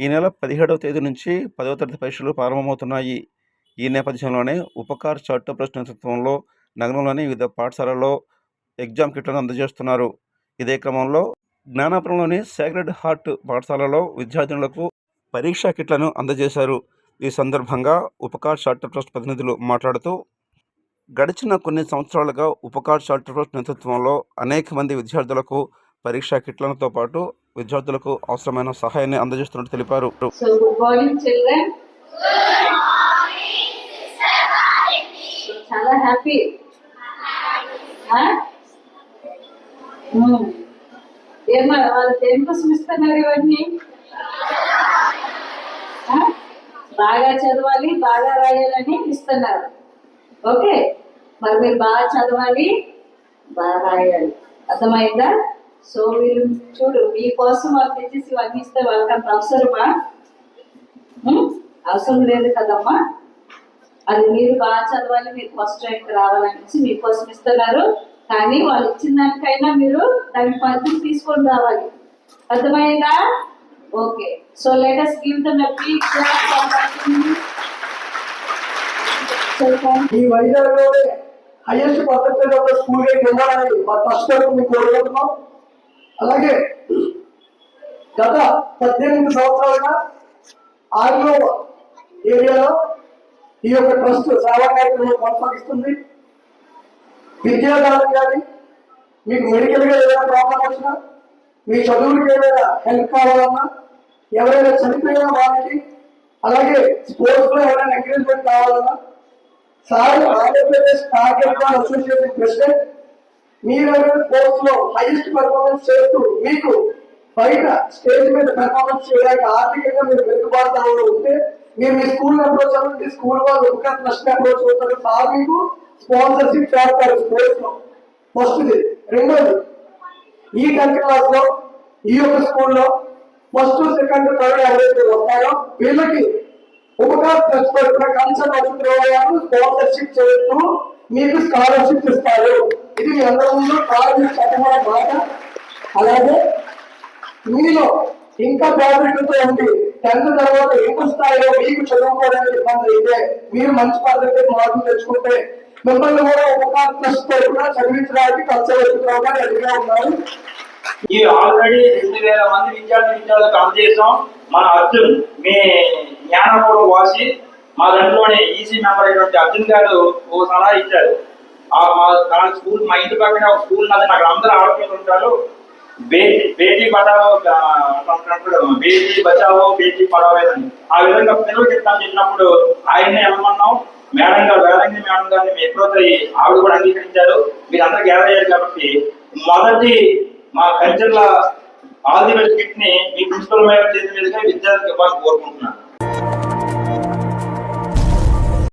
ఈ నెల 17వ తేదీ నుంచి 10వ తరగతి పరీక్షలు ప్రారంభమవుతున్నాయి. ఈ నేపథ్యంలోనే ఉపకార్ చారిటబుల్ ట్రస్ట్ నేతృత్వంలో నగరంలోని వివిధ పాఠశాలల్లో ఎగ్జామ్ కిట్లను అందజేస్తున్నారు. ఇదే క్రమంలో జ్ఞానాపురంలోని సేక్రెడ్ హార్ట్ పాఠశాలలో విద్యార్థినులకు పరీక్షా కిట్లను అందజేశారు. ఈ సందర్భంగా ఉపకార్ చారిటబుల్ ట్రస్ట్ ప్రతినిధులు మాట్లాడుతూ, గడిచిన కొన్ని సంవత్సరాలుగా ఉపకార్ చారిటబుల్ ట్రస్ట్ నేతృత్వంలో అనేక మంది విద్యార్థులకు పరీక్షా కిట్లతో పాటు విద్యార్థులకు అవసరమైన సహాయాన్ని అందజేస్తున్నట్టు తెలిపారు. So good morning children. So చాలా హ్యాపీ. ఏమా వాళ్ళు దేనికోసం ఇస్తున్నారు ఇవన్నీ? బాగా చదవాలి, బాగా రాయాలని ఇస్తున్నారు. ఓకే, మరి మీరు బాగా చదవాలి, బాగా రాయాలి. అర్థమైందా? సో వీళ్ళు చూడు, మీకోసం వాళ్ళు తెచ్చేసి ఇవన్నీ ఇస్తే వాళ్ళకంత అవసరమా? అవసరం లేదు కదమ్మా. అది మీరు బాగా చదవాలి, మీరు ఫస్ట్ ర్యాంక్ రావాలనేసి మీకోసం ఇస్తున్నారు. కానీ వాళ్ళు ఇచ్చిన దానికైనా మీరు దాని ఫలితం తీసుకొని రావాలి. అర్థమైందా? Okay, so let us give them a big clap. ఈ వైజాగ్లోనే హైయెస్ట్ పర్సెంటేజ్ ఒక స్కూల్ కి వెళ్ళాలని మా ట్రస్ట్ మీకు కోరుకుంటున్నాం. అలాగే గత 18 సంవత్సరాలుగా ఆర్లో ఏరియాలో ఈ యొక్క ట్రస్ట్ సేవా కార్యక్రమం కొనసాగిస్తుంది. విద్యాదానం కానీ, మీకు మెడికల్గా ఏదైనా ప్రాబ్లం వచ్చినా, మీ చదువులకి ఏదైనా హెల్ప్ కావాలన్నా, ఎవరైనా చనిపోయినా వాళ్ళకి, అలాగే స్పోర్ట్స్లో ఎవరైనా ఎంకరేజ్మెంట్ కావాలన్నా, sir Andhra Pradesh target association president, మీరు స్పోర్ట్స్ లో హైయెస్ట్ పెర్ఫార్మెన్స్ చేస్తూ మీకు బయట స్టేజ్ మీద పెర్ఫార్మెన్స్ చేయడానికి ఆర్థికంగా మీరు వెనుకబాటులో ఉంటే మీరు మీ స్కూల్ అప్రోచ్ అవ్వండి. స్కూల్ వాళ్ళు ఒక ట్రస్ట్ అప్రోచ్ అవుతారు. సార్ మీకు స్పాన్సర్షిప్ చేస్తారు స్పోర్ట్స్ లో. ఫస్ట్ది. రెండోది, ఈ 10th క్లాస్ లో ఈ యొక్క స్కూల్లో ఫస్ట్, సెకండ్, థర్డ్ ఎవరైతే వస్తారో వీళ్ళకి ఉపకార్ ట్రస్ట్ తరఫున కన్సర్న్ అతిథులు స్పాన్సర్షిప్ చేస్తూ మీకు స్కాలర్షిప్ ఇస్తారు. ఇది మీ అందరి ముందు చెప్పబడే మాట. అలాగే మీలో ఇంకా ప్రాజెక్టుతో ఉంది 10th తర్వాత ఇంకో స్థాయిలో మీకు చదువుకోవడానికి ఇబ్బంది అయితే మీరు మంచి పద్ధతి మార్పులు తెచ్చుకుంటే మిమ్మల్ని కూడా ఉపకార్ ట్రస్ట్ తరఫున చదివించడానికి కన్సర్న్ రెడీగా ఉన్నారు. ఈ ఆల్రెడీ 2000 మంది విద్యార్థులకు అందజేసాం. మన అర్జున్ మీ జ్ఞానాపురం వాసి మా దాంట్లోనే ఈసీ మెంబర్ అయినటువంటి అర్జున్ గారు ఓ సలహా ఇచ్చారు. మా స్కూల్, మా ఇంటి పక్కన ఒక స్కూల్ ఉన్నది, నాకు అందరూ ఆడుకుంటుంటారు. బేటీ బచావో బేటీ బచావో బేటీ పడావో అని ఆ విధంగా పిల్లలకి చెప్తాను చెప్పినప్పుడు ఆయన్ని వెళ్ళమన్నాం. మేడం గారు, వేలంగి మేడం గారిని మీ ఎప్పుడైతే ఆవిడ కూడా అంగీకరించారు. మీరు అందరూ గ్యాదర్ అయ్యారు కాబట్టి మొదటి మా కల్చర్ల ఆల్ ది బెస్ట్ కిట్ ని మీ ప్రిన్సిపల్ మేడం చేతి మీదుగా విద్యార్థులకు ఇవ్వాలని కోరుకుంటున్నాను.